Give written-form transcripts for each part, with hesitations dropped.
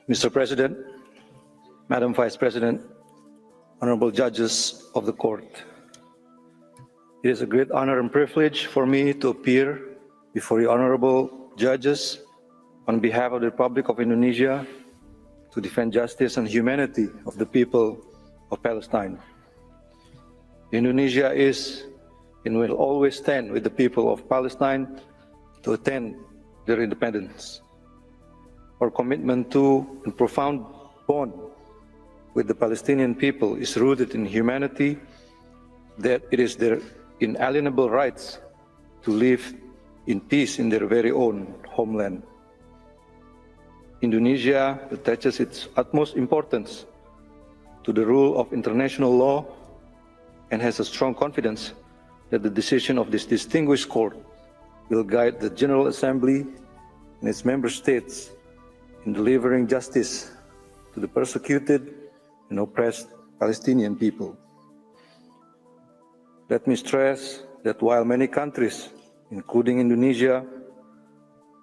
Mr. President, Madam Vice President, honorable judges of the court, it is a great honor and privilege for me to appear before you honorable judges on behalf of the Republic of Indonesia to defend justice and humanity of the people of Palestine. Indonesia is and will always stand with the people of Palestine to attain their independence. Our commitment to and profound bond with the Palestinian people is rooted in humanity, that it is their inalienable rights to live in peace in their very own homeland. Indonesia attaches its utmost importance to the rule of international law and has a strong confidence that the decision of this distinguished court will guide the General Assembly and its member states in delivering justice to the persecuted and oppressed Palestinian people. Let me stress that while many countries, including Indonesia,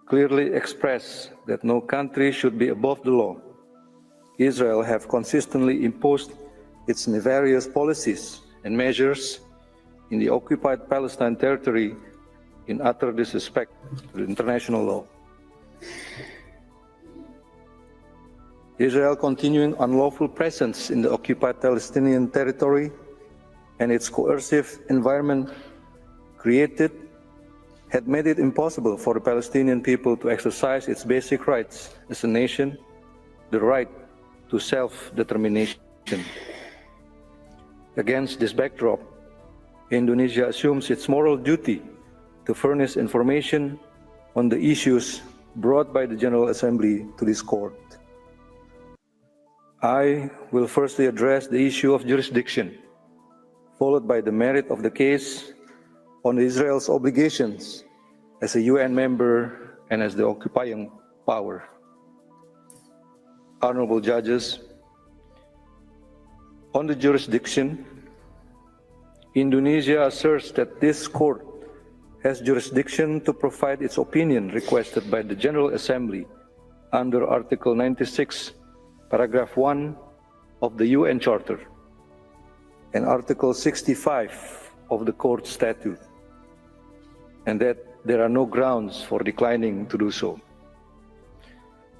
clearly express that no country should be above the law, Israel has consistently imposed its nefarious policies and measures in the occupied Palestine territory in utter disrespect to the international law. Israel's continuing unlawful presence in the occupied Palestinian territory and its coercive environment created had made it impossible for the Palestinian people to exercise its basic rights as a nation, the right to self-determination. Against this backdrop, Indonesia assumes its moral duty to furnish information on the issues brought by the General Assembly to this court. I will firstly address the issue of jurisdiction, followed by the merit of the case on Israel's obligations as a UN member and as the occupying power. Honorable judges, on the jurisdiction, Indonesia asserts that this court has jurisdiction to provide its opinion requested by the General Assembly under Article 96, Paragraph 1 of the UN Charter and Article 65 of the Court Statute, and that there are no grounds for declining to do so.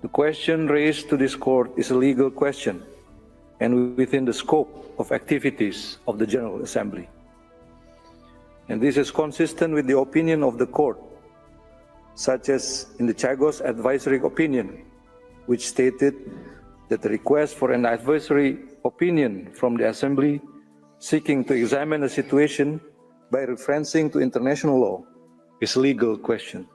The question raised to this court is a legal question and within the scope of activities of the General Assembly. And this is consistent with the opinion of the court, such as in the Chagos advisory opinion, which stated that the request for an advisory opinion from the Assembly seeking to examine a situation by referencing to international law is a legal question.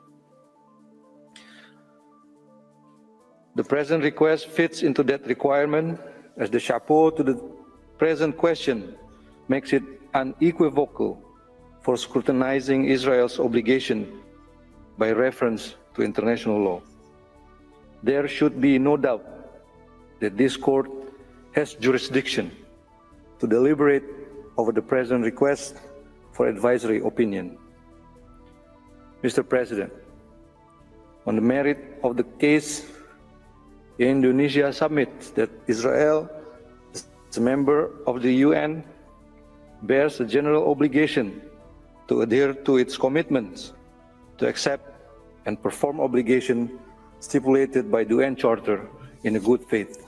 The present request fits into that requirement, as the chapeau to the present question makes it unequivocal for scrutinizing Israel's obligation by reference to international law. There should be no doubt that this court has jurisdiction to deliberate over the present request for advisory opinion. Mr. President, on the merit of the case, Indonesia submits that Israel, as a member of the UN, bears a general obligation to adhere to its commitments to accept and perform obligations stipulated by the UN Charter in a good faith.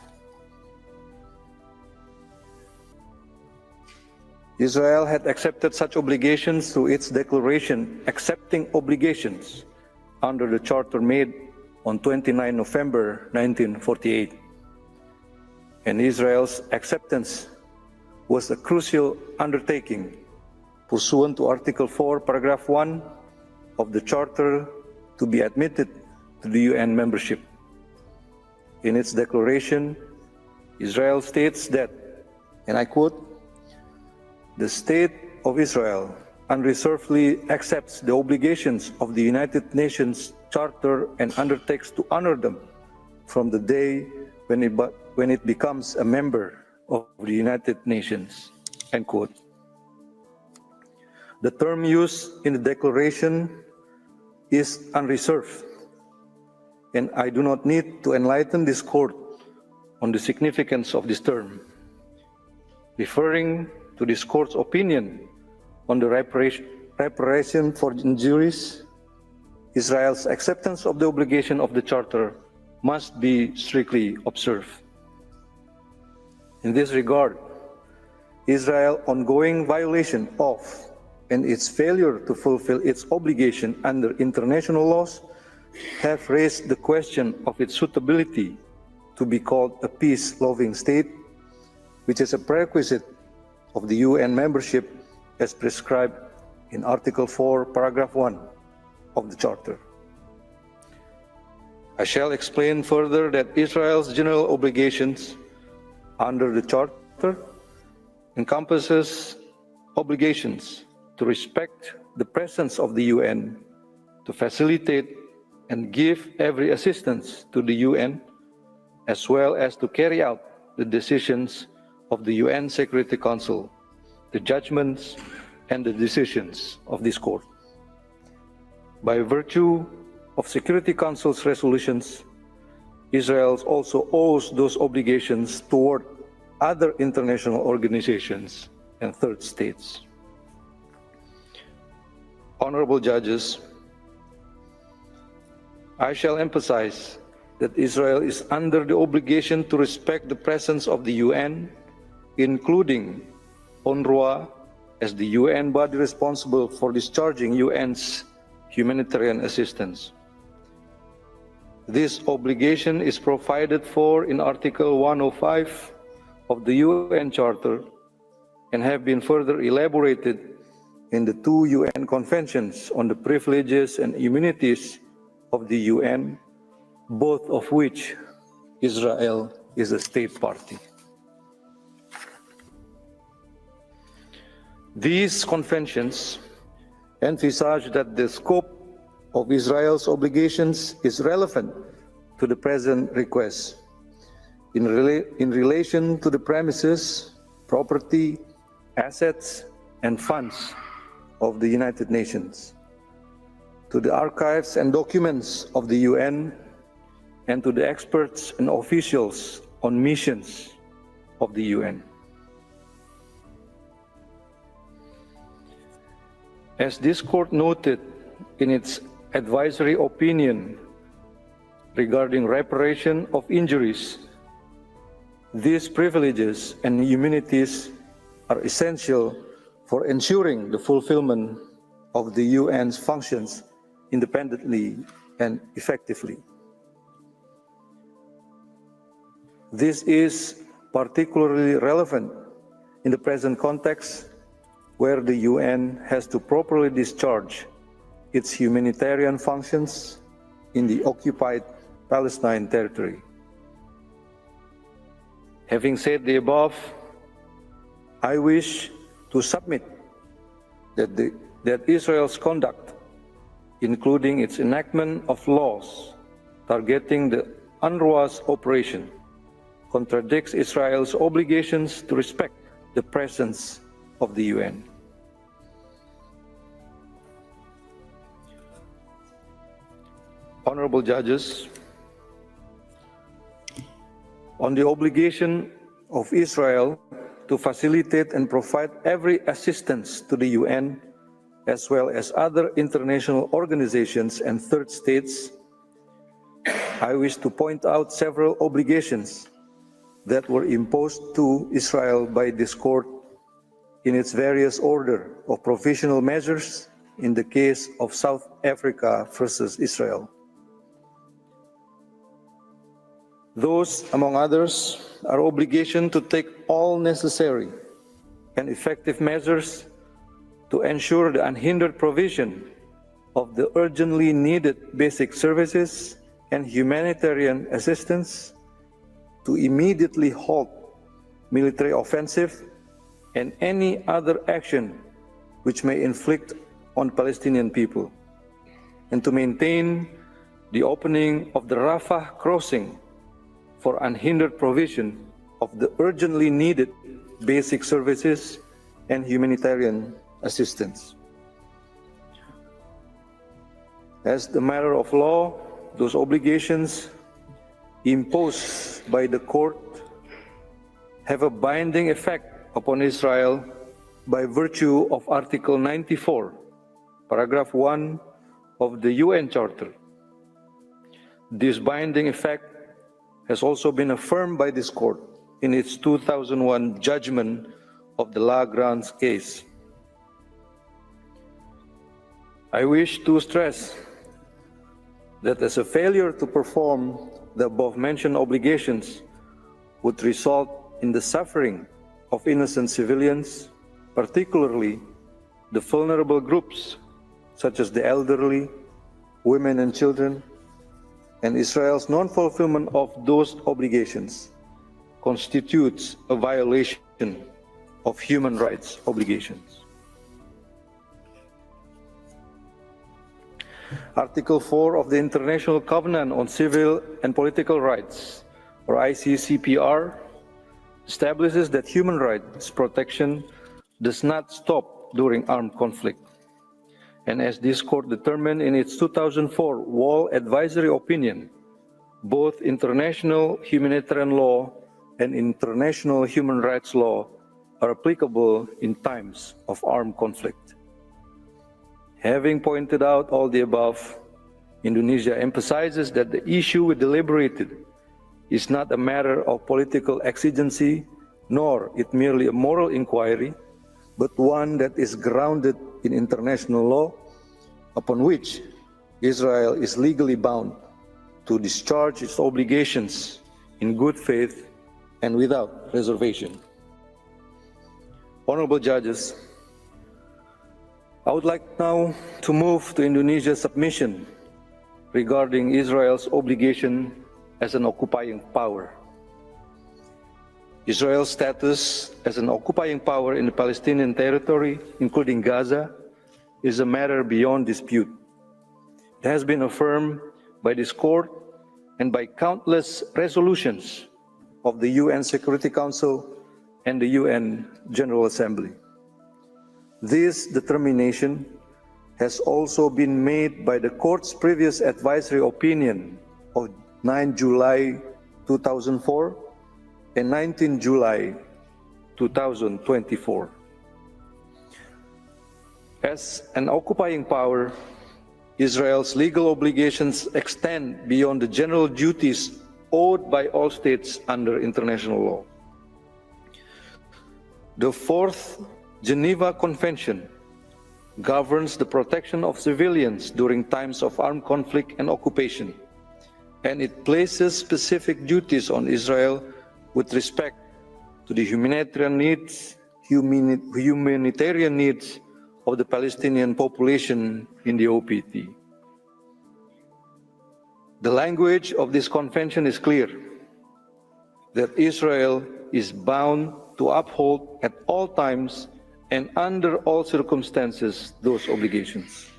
Israel had accepted such obligations through its declaration accepting obligations under the Charter made on 29 November 1948. And Israel's acceptance was a crucial undertaking pursuant to Article 4, Paragraph 1 of the Charter to be admitted to the UN membership. In its declaration, Israel states that, and I quote, "The State of Israel unreservedly accepts the obligations of the United Nations Charter and undertakes to honor them from the day when it becomes a member of the United Nations." End quote. The term used in the declaration is unreserved, and I do not need to enlighten this court on the significance of this term, referring to this court's opinion on the reparation for injuries. Israel's acceptance of the obligation of the Charter must be strictly observed. In this regard, Israel's ongoing violation of and its failure to fulfill its obligation under international laws have raised the question of its suitability to be called a peace-loving state, which is a prerequisite of the UN membership as prescribed in Article 4, Paragraph 1 of the Charter. I shall explain further that Israel's general obligations under the Charter encompasses obligations to respect the presence of the UN, to facilitate and give every assistance to the UN, as well as to carry out the decisions of the UN Security Council, the judgments and the decisions of this court. By virtue of Security Council's resolutions, Israel also owes those obligations toward other international organizations and third states. Honorable judges, I shall emphasize that Israel is under the obligation to respect the presence of the UN, including UNRWA as the UN body responsible for discharging UN's humanitarian assistance. This obligation is provided for in Article 105 of the UN Charter and have been further elaborated in the two UN conventions on the privileges and immunities of the UN, both of which Israel is a state party. These conventions emphasize that the scope of Israel's obligations is relevant to the present request in relation to the premises, property, assets, and funds of the United Nations, to the archives and documents of the UN, and to the experts and officials on missions of the UN. As this court noted in its advisory opinion regarding reparation of injuries, these privileges and immunities are essential for ensuring the fulfillment of the UN's functions independently and effectively. This is particularly relevant in the present context, where the UN has to properly discharge its humanitarian functions in the occupied Palestine territory. Having said the above, I wish to submit that Israel's conduct, including its enactment of laws targeting the UNRWA's operation, contradicts Israel's obligations to respect the presence of the UN. Honorable judges, on the obligation of Israel to facilitate and provide every assistance to the UN, as well as other international organizations and third states, I wish to point out several obligations that were imposed to Israel by this court in its various order of provisional measures in the case of South Africa versus Israel. Those, among others, are obligation to take all necessary and effective measures to ensure the unhindered provision of the urgently needed basic services and humanitarian assistance, to immediately halt military offensive and any other action which may inflict on Palestinian people, and to maintain the opening of the Rafah crossing for unhindered provision of the urgently needed basic services and humanitarian assistance. As the matter of law, those obligations imposed by the court have a binding effect upon Israel by virtue of Article 94, Paragraph 1 of the UN Charter. This binding effect has also been affirmed by this court in its 2001 judgment of the La Grande case. I wish to stress that as a failure to perform the above-mentioned obligations would result in the suffering of innocent civilians, particularly the vulnerable groups such as the elderly, women and children, and Israel's non-fulfillment of those obligations constitutes a violation of human rights obligations. Article 4 of the International Covenant on Civil and Political Rights, or ICCPR, establishes that human rights protection does not stop during armed conflict. And as this court determined in its 2004 Wall Advisory Opinion, both international humanitarian law and international human rights law are applicable in times of armed conflict. Having pointed out all the above, Indonesia emphasizes that the issue we deliberated is not a matter of political exigency, nor it merely a moral inquiry, but one that is grounded in international law, upon which Israel is legally bound to discharge its obligations in good faith and without reservation. Honorable judges, I would like now to move to Indonesia's submission regarding Israel's obligation as an occupying power. Israel's status as an occupying power in the Palestinian territory, including Gaza, is a matter beyond dispute. It has been affirmed by this court and by countless resolutions of the UN Security Council and the UN General Assembly. This determination has also been made by the court's previous advisory opinion of 9 July 2004 and 19 July 2024. As an occupying power, Israel's legal obligations extend beyond the general duties owed by all states under international law. The Fourth Geneva Convention governs the protection of civilians during times of armed conflict and occupation, and it places specific duties on Israel with respect to the humanitarian needs of the Palestinian population in the OPT. The language of this convention is clear, that Israel is bound to uphold at all times and under all circumstances those obligations.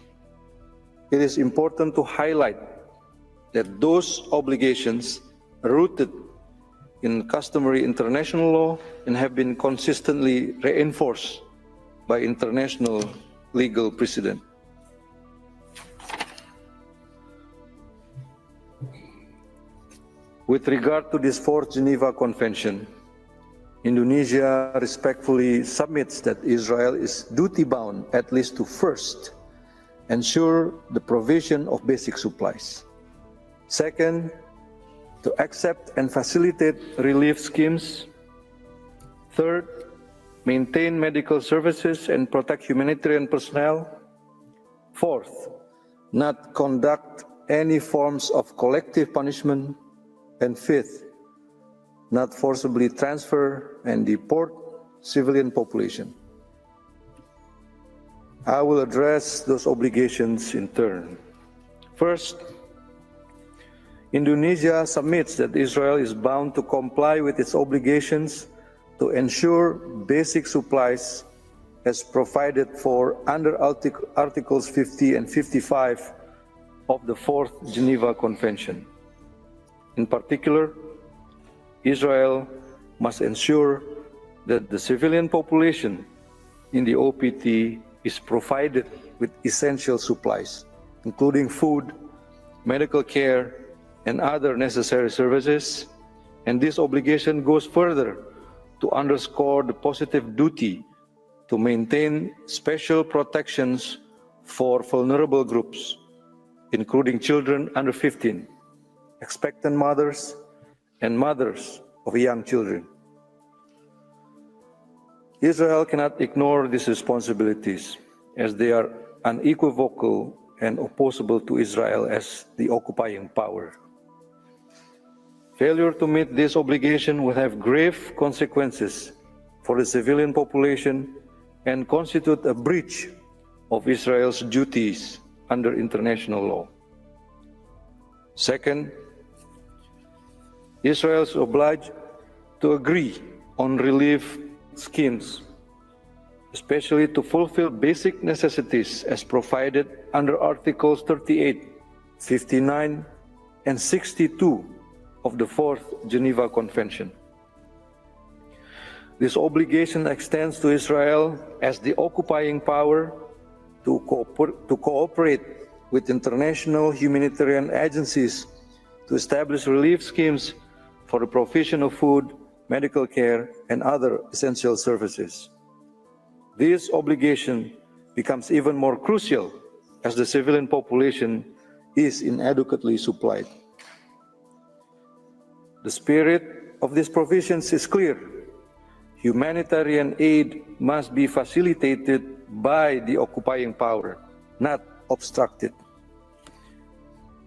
It is important to highlight that those obligations are rooted in customary international law and have been consistently reinforced by international legal precedent. With regard to this Fourth Geneva Convention, Indonesia respectfully submits that Israel is duty-bound at least to first ensure the provision of basic supplies. Second, to accept and facilitate relief schemes. Third, maintain medical services and protect humanitarian personnel. Fourth, not conduct any forms of collective punishment. And fifth, not forcibly transfer and deport civilian population. I will address those obligations in turn. First, Indonesia submits that Israel is bound to comply with its obligations to ensure basic supplies as provided for under Articles 50 and 55 of the Fourth Geneva Convention. In particular, Israel must ensure that the civilian population in the OPT is provided with essential supplies, including food, medical care, and other necessary services, and this obligation goes further to underscore the positive duty to maintain special protections for vulnerable groups, including children under 15, expectant mothers, and mothers of young children. Israel cannot ignore these responsibilities, as they are unequivocal and opposable to Israel as the occupying power. Failure to meet this obligation will have grave consequences for the civilian population and constitute a breach of Israel's duties under international law. Second, Israel is obliged to agree on relief schemes, especially to fulfill basic necessities as provided under Articles 38, 59, and 62 of the Fourth Geneva Convention. This obligation extends to Israel as the occupying power to cooperate with international humanitarian agencies to establish relief schemes for the provision of food, medical care, and other essential services. This obligation becomes even more crucial as the civilian population is inadequately supplied. The spirit of these provisions is clear. Humanitarian aid must be facilitated by the occupying power, not obstructed.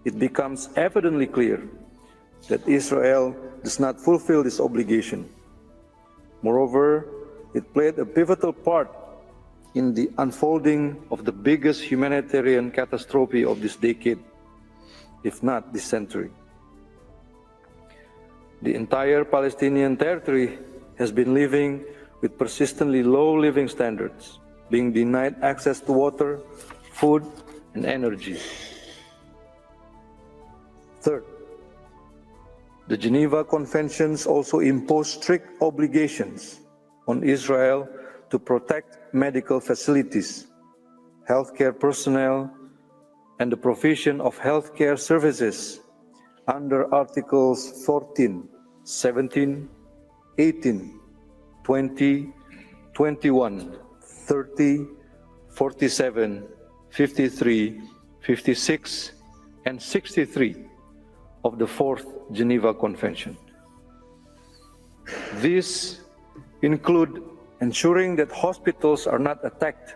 It becomes evidently clear that Israel does not fulfill this obligation. Moreover, it played a pivotal part in the unfolding of the biggest humanitarian catastrophe of this decade, if not this century. The entire Palestinian territory has been living with persistently low living standards, being denied access to water, food, and energy. Third, the Geneva Conventions also impose strict obligations on Israel to protect medical facilities, healthcare personnel, and the provision of healthcare services under Articles 14, 17, 18, 20, 21, 30, 47, 53, 56, and 63 of the Fourth Geneva Convention. These include ensuring that hospitals are not attacked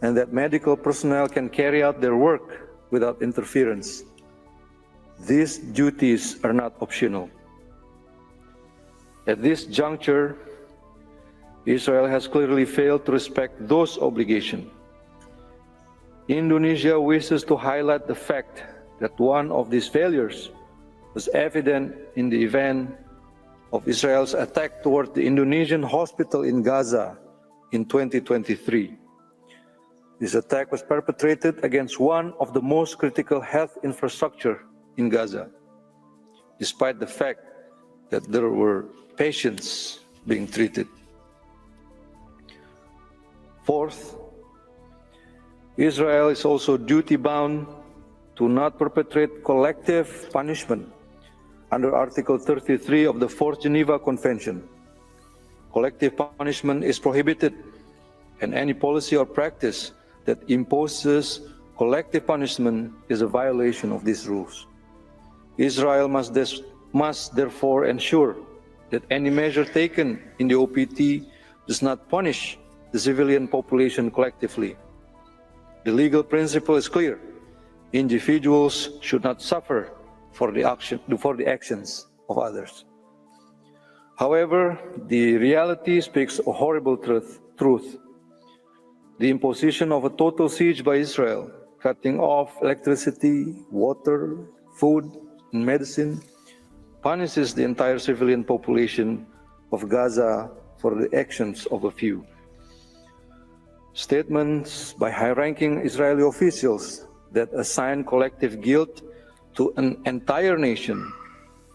and that medical personnel can carry out their work without interference. These duties are not optional. At this juncture, Israel has clearly failed to respect those obligations. Indonesia wishes to highlight the fact that one of these failures was evident in the event of Israel's attack toward the Indonesian hospital in Gaza in 2023. This attack was perpetrated against one of the most critical health infrastructure in Gaza, despite the fact that there were patients being treated. Fourth, Israel is also duty-bound to not perpetrate collective punishment under Article 33 of the Fourth Geneva Convention. Collective punishment is prohibited, and any policy or practice that imposes collective punishment is a violation of these rules. Israel must therefore ensure that any measure taken in the OPT does not punish the civilian population collectively. The legal principle is clear. Individuals should not suffer for the actions of others. However, the reality speaks a horrible truth. The imposition of a total siege by Israel, cutting off electricity, water, food, and medicine, punishes the entire civilian population of Gaza for the actions of a few. Statements by high-ranking Israeli officials that assign collective guilt to an entire nation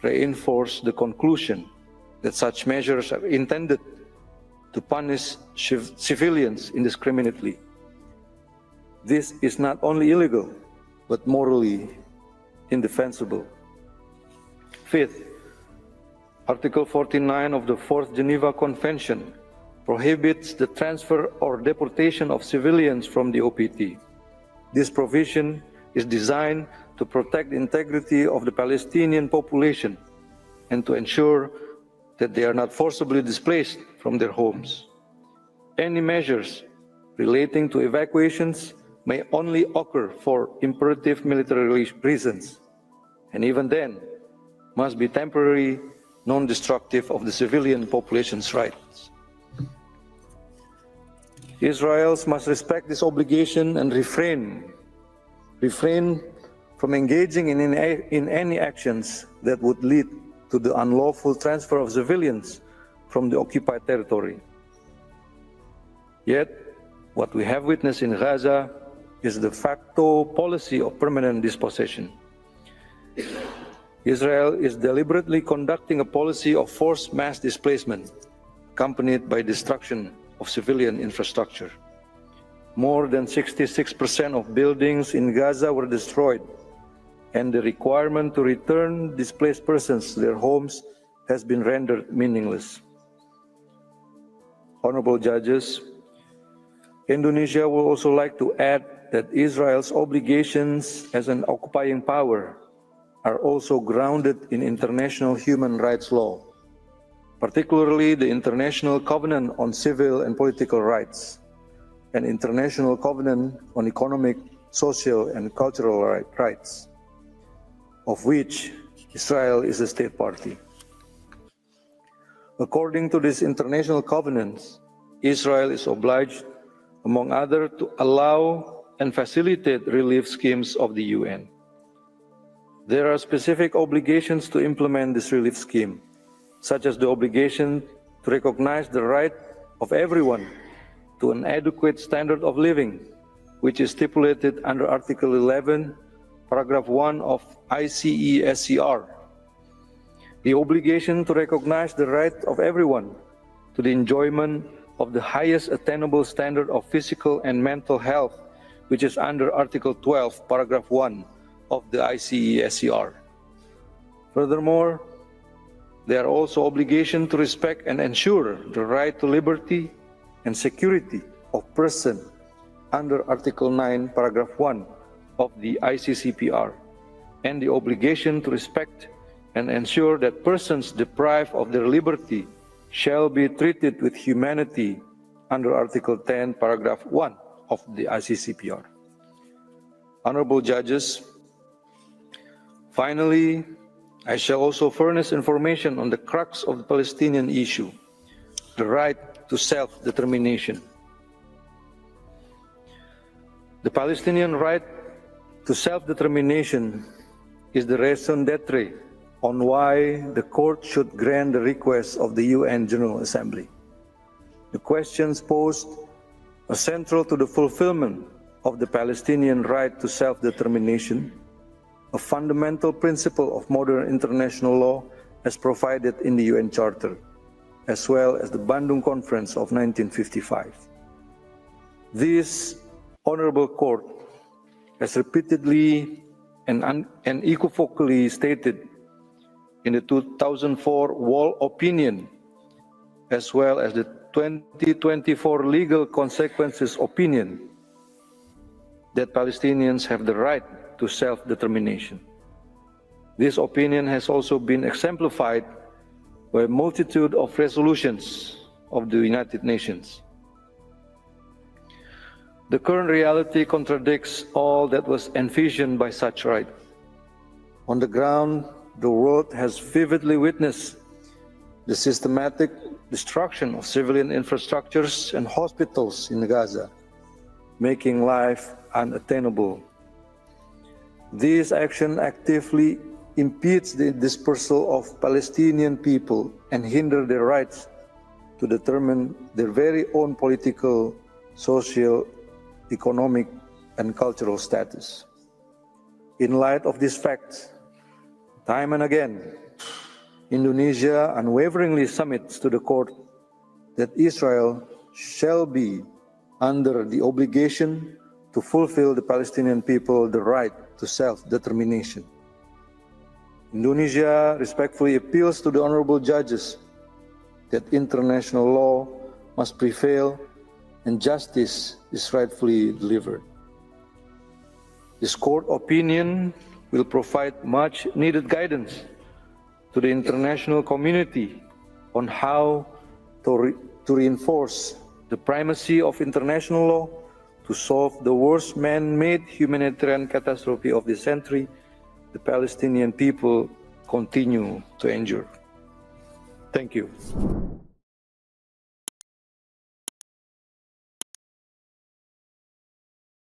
reinforce the conclusion that such measures are intended to punish civilians indiscriminately. This is not only illegal, but morally indefensible. Fifth, Article 49 of the Fourth Geneva Convention prohibits the transfer or deportation of civilians from the OPT. This provision is designed to protect the integrity of the Palestinian population and to ensure that they are not forcibly displaced from their homes. Any measures relating to evacuations may only occur for imperative military reasons, and even then must be temporary, non-destructive of the civilian population's rights. Israel must respect this obligation and refrain from engaging in any actions that would lead to the unlawful transfer of civilians from the occupied territory. Yet, what we have witnessed in Gaza is the de facto policy of permanent dispossession. Israel is deliberately conducting a policy of forced mass displacement, accompanied by destruction of civilian infrastructure. More than 66% of buildings in Gaza were destroyed, and the requirement to return displaced persons to their homes has been rendered meaningless. Honorable judges, Indonesia would also like to add that Israel's obligations as an occupying power are also grounded in international human rights law, particularly the International Covenant on Civil and Political Rights, and International Covenant on Economic, Social, and Cultural Rights, of which Israel is a state party. According to these international covenants, Israel is obliged, among others, to allow and facilitate relief schemes of the UN. There are specific obligations to implement this relief scheme, such as the obligation to recognize the right of everyone to an adequate standard of living, which is stipulated under Article 11, Paragraph 1 of ICESCR. The obligation to recognize the right of everyone to the enjoyment of the highest attainable standard of physical and mental health, which is under Article 12, Paragraph 1 of the ICESCR. Furthermore, there are also obligations to respect and ensure the right to liberty and security of person under Article 9, Paragraph 1 of the ICCPR, and the obligation to respect and ensure that persons deprived of their liberty shall be treated with humanity under Article 10, Paragraph 1 of the ICCPR. Honorable judges, finally, I shall also furnish information on the crux of the Palestinian issue, the right to self-determination. The Palestinian right to self-determination is the raison d'etre on why the court should grant the request of the UN General Assembly. The questions posed are central to the fulfillment of the Palestinian right to self-determination, a fundamental principle of modern international law as provided in the UN Charter, as well as the Bandung Conference of 1955. This Honorable Court has repeatedly and unequivocally stated in the 2004 Wall Opinion, as well as the 2024 Legal Consequences Opinion, that Palestinians have the right to self-determination. This opinion has also been exemplified by a multitude of resolutions of the United Nations. The current reality contradicts all that was envisioned by such right. On the ground, the world has vividly witnessed the systematic destruction of civilian infrastructures and hospitals in Gaza, making life unattainable. This action actively impedes the dispersal of Palestinian people and hinder their rights to determine their very own political, social, economic, and cultural status. In light of these facts, time and again, Indonesia unwaveringly submits to the court that Israel shall be under the obligation to fulfill the Palestinian people the right to self-determination. Indonesia respectfully appeals to the honorable judges that international law must prevail and justice is rightfully delivered. This court opinion will provide much needed guidance to the international community on how to reinforce the primacy of international law to solve the worst man-made humanitarian catastrophe of the century the Palestinian people continue to endure. Thank you.